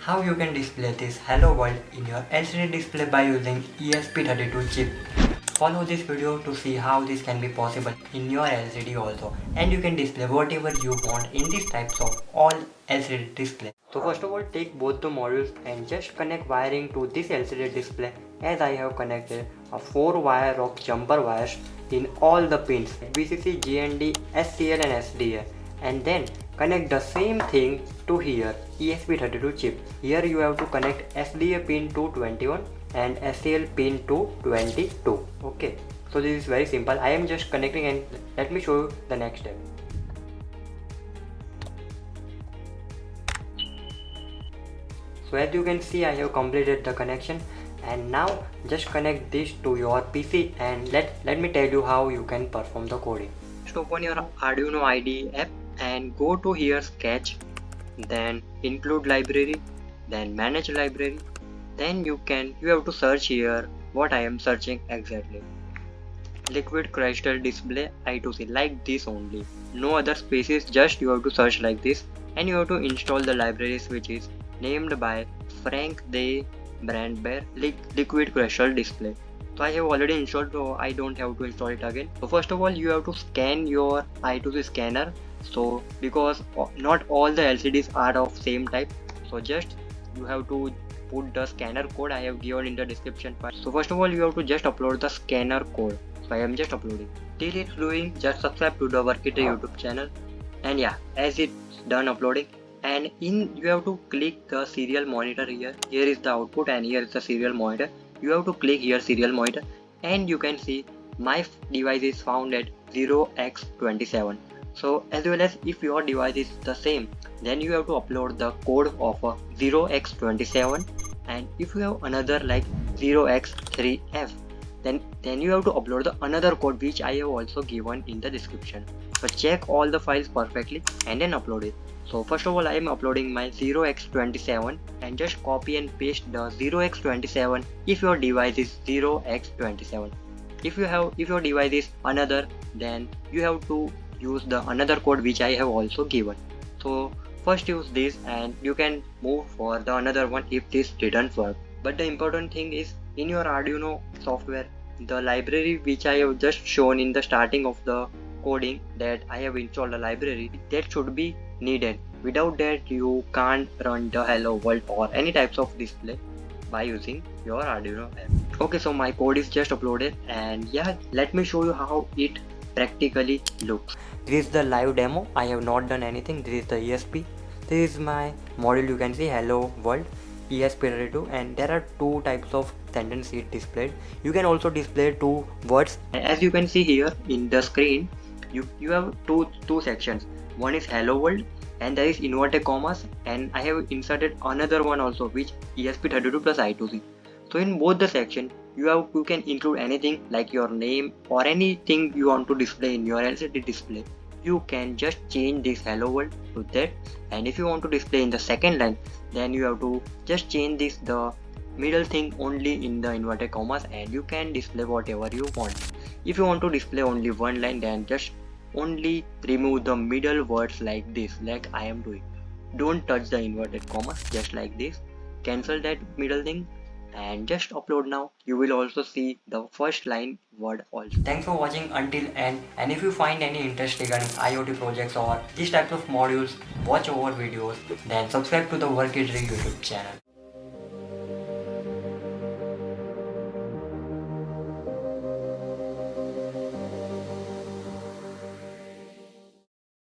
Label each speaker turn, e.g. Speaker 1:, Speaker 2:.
Speaker 1: how you can display this hello world in your LCD display by using ESP32 chip. Follow this video to see how this can be possible in your LCD also, and you can display whatever you want in these types of all LCD display. So first of all, take both the modules and just connect wiring to this LCD display, as I have connected a 4 wire of jumper wires in all the pins VCC, GND, SCL and SDA, and then connect the same thing to here ESP32 chip. Here you have to connect SDA pin to 21 and SCL pin to 22. Okay, so this is very simple. I am just connecting, and let me show you the next step. So as you can see, I have completed the connection, and now just connect this to your PC, and let me tell you how you can perform the coding. Just open your Arduino IDE app and go to here sketch, then include library, then manage library. Then you have to search here what I am searching exactly. Liquid crystal display I2C, like this only, no other spaces, just you have to search like this, and you have to install the libraries which is named by Frank de Brandbeer liquid crystal display. So I have already installed, so I don't have to install it again. So first of all, you have to scan your I2C scanner. So because not all the LCDs are of same type, so just you have to put the scanner code I have given in the description part. So first of all, you have to just upload the scanner code. So I am just uploading. Till it's doing, just subscribe to the Workit YouTube channel. And yeah, as it's done uploading, and you have to click the serial monitor here. Here is the output and here is the serial monitor. You have to click here serial monitor, and you can see my device is found at 0x27. So as well as if your device is the same, then you have to upload the code of 0x27, and if you have another like 0x3f, then you have to upload the another code which I have also given in the description. So check all the files perfectly and then upload it. So first of all, I am uploading my 0x27, and just copy and paste the 0x27 if your device is 0x27. If your device is another, then you have to use the another code which I have also given. So first use this, and you can move for the another one if this didn't work. But the important thing is, in your Arduino software, the library which I have just shown in the starting of the coding, that I have installed a library, that should be needed. Without that, you can't run the hello world or any types of display by using your Arduino app. Okay, so my code is just uploaded, and yeah, let me show you how it practically looks. This is the live demo. I have not done anything. This is the ESP. This is my module. You can see hello world ESP32, and there are two types of sentences displayed. You can also display two words. As you can see here in the screen, you have two sections. One is hello world, and there is inverted commas, and I have inserted another one also, which ESP32 plus I2C. So in both the section, you can include anything like your name or anything you want to display in your LCD display. You can just change this hello world to that, and if you want to display in the second line, then you have to just change the middle thing only in the inverted commas, and you can display whatever you want. If you want to display only one line, then just only remove the middle words like this, like I am doing. Don't touch the inverted commas, just like this. Cancel that middle thing and just upload now. You will also see the first line word also. Thanks for watching until end, and if you find any interest regarding IoT projects or these types of modules, watch our videos, then subscribe to the Workit YouTube channel.